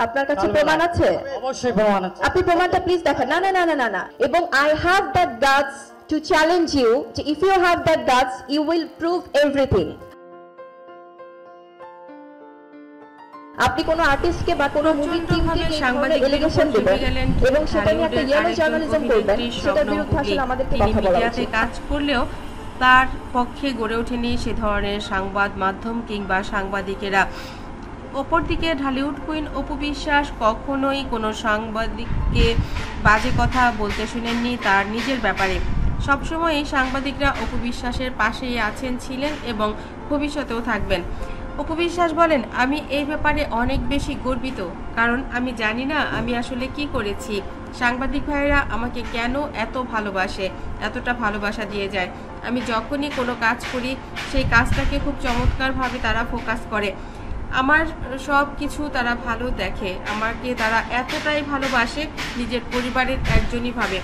আপনার কাছে প্রমাণ আছে? অবশ্যই প্রমাণ আছে। আপনি প্রমাণটা প্লিজ দেখান। না না না না না না, এবং I have that guts to challenge you, যে if you have that guts you will prove everything. আপনি কোন আর্টিস্টকে বা কোন মুভি টিমকে সাংবাদিক এলিগেশন দিবেন এবং সেটা নিয়ে একটা ইয়েলো জার্নালিজম করবেন, সেটার বিরুদ্ধে আসলে আমাদেরকে কথা বলা উচিত। কাজ করলেও তার পক্ষে গড়ে ওঠেনি সে ধরনের সংবাদ মাধ্যম কিংবা সাংবাদিকেরা। অপরদিকে ঢালিউড কুইন অপু বিশ্বাস কখনোই কোনো সাংবাদিককে বাজে কথা বলতে শুনেননি তার নিজের ব্যাপারে। সবসময়ই সাংবাদিকরা অপু বিশ্বাসের পাশেই আছেন, ছিলেন এবং ভবিষ্যতেও থাকবেন। অপু বিশ্বাস বলেন, আমি এই ব্যাপারে অনেক বেশি গর্বিত, কারণ আমি জানি না আমি আসলে কি করেছি। সাংবাদিক ভাইয়েরা আমাকে কেন এত ভালোবাসে, এতটা ভালোবাসা দিয়ে যায়। আমি যখনই কোনো কাজ করি সেই কাজটাকে খুব চমৎকারভাবে তারা ফোকাস করে। আমার সব কিছু তারা ভালো দেখে, আমাকে তারা এতটাই ভালোবাসে নিজের পরিবারের একজনই ভাবে।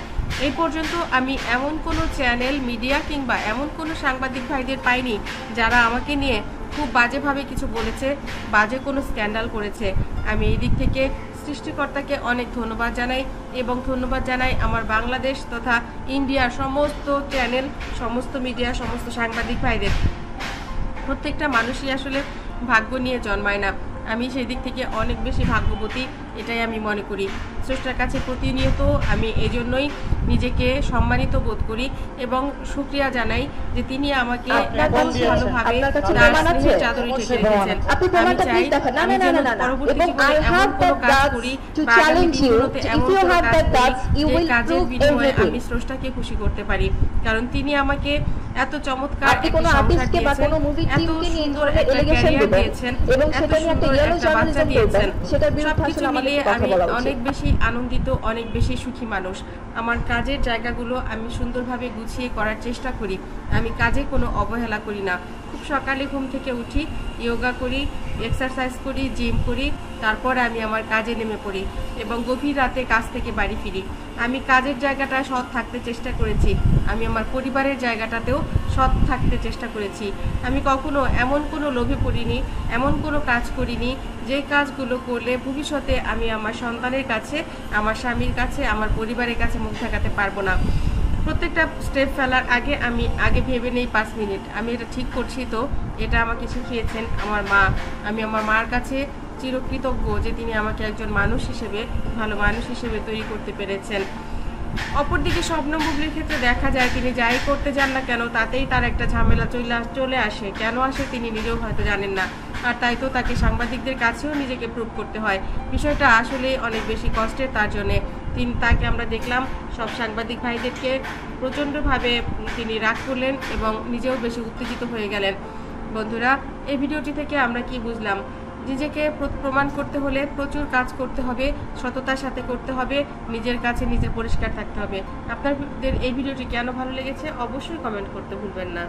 এই পর্যন্ত আমি এমন কোনো চ্যানেল, মিডিয়া কিংবা এমন কোনো সাংবাদিক ভাইদের পাইনি যারা আমাকে নিয়ে খুব বাজেভাবে কিছু বলেছে, বাজে কোনো স্ক্যান্ডাল করেছে। আমি এই দিক থেকে সৃষ্টিকর্তাকে অনেক ধন্যবাদ জানাই এবং ধন্যবাদ জানাই আমার বাংলাদেশ তথা ইন্ডিয়ার সমস্ত চ্যানেল, সমস্ত মিডিয়া, সমস্ত সাংবাদিক ভাইদের। প্রত্যেকটা মানুষই আসলে ভাগ্য নিয়ে জন্মায় না, আমি সেই দিক থেকে অনেক বেশি ভাগ্যবতী, এটাই আমি মনে করি। স্রষ্টার কাছে প্রতিনিয়ত আমি এজন্যই নিজেকে সম্মানিত বোধ করি এবং শুকরিয়া জানাই যে তিনি আমাকে ভালোভাবে চাদরে ঢেকেছেন। আমি চাই আমি যেন পরবর্তী জীবনে এমন কোনো কাজ করি বা আগামী দিনগুলোতে এমন কোনো কাজ করি যে কাজের বিনিময়ে আমি স্রষ্টাকে খুশি করতে পারি, কারণ তিনি আমাকে এত চমৎকার একটা সংসার দিয়েছেন, এত সুন্দর একটা ক্যারিয়ার দিয়েছেন, এত সুন্দর একটা বাচ্চা দিয়েছেন। সবকিছু মিলিয়ে আমি অনেক বেশি আনন্দিত, অনেক বেশি সুখী মানুষ। আমার কাজের জায়গাগুলো আমি সুন্দরভাবে গুছিয়ে করার চেষ্টা করি, আমি কাজে কোনো অবহেলা করি না। খুব সকালে ঘুম থেকে উঠি, যোগা করি, এক্সারসাইজ করি, জিম করি, তারপরে আমি আমার কাজে নেমে পড়ি এবং গভীর রাতে কাজ থেকে বাড়ি ফিরি। আমি কাজের জায়গাটা সৎ থাকতে চেষ্টা করেছি, আমি আমার পরিবারের জায়গাটাতেও সৎ থাকতে চেষ্টা করেছি। আমি কখনো এমন কোনো লোভে পড়িনি, এমন কোনো কাজ করিনি যে কাজগুলো করলে ভবিষ্যতে আমি আমার সন্তানের কাছে, আমার স্বামীর কাছে, আমার পরিবারের কাছে মুখ দেখাতে পারবো না। প্রত্যেকটা স্টেপ ফেলার আগে আমি ভেবে নেই 5 মিনিট আমি এটা ঠিক করছি তো। এটা আমাকে শিখিয়েছেন আমার মা। আমি আমার মার কাছে চিরকৃতজ্ঞ যে তিনি আমাকে একজন মানুষ হিসেবে, ভালো মানুষ হিসেবে তৈরি করতে পেরেছেন। অপরদিকে শবনম বুবলির ক্ষেত্রে দেখা যায় তিনি যাই করতে যান না কেন তাতেই তার একটা ঝামেলা চলে আসে। কেন আসে তিনি নিজেও হয়তো জানেন না, আর তাই তো তাকে সাংবাদিকদের কাছেও নিজেকে প্রুভ করতে হয়। বিষয়টা আসলে অনেক বেশি কষ্টের তার জন্যে। তাকে আমরা দেখলাম সব সাংবাদিক ভাইদেরকে প্রচণ্ডভাবে তিনি রাগ করলেন এবং নিজেও বেশি উত্তেজিত হয়ে গেলেন। বন্ধুরা, এই ভিডিওটি থেকে আমরা কি বুঝলাম? নিজেকে প্রমাণ করতে হলে প্রচুর কাজ করতে হবে, সততার সাথে করতে হবে, নিজের কাছে নিজে পরিষ্কার থাকতে হবে। আপনাদের এই ভিডিওটি কেন ভালো লেগেছে অবশ্যই কমেন্ট করতে ভুলবেন না।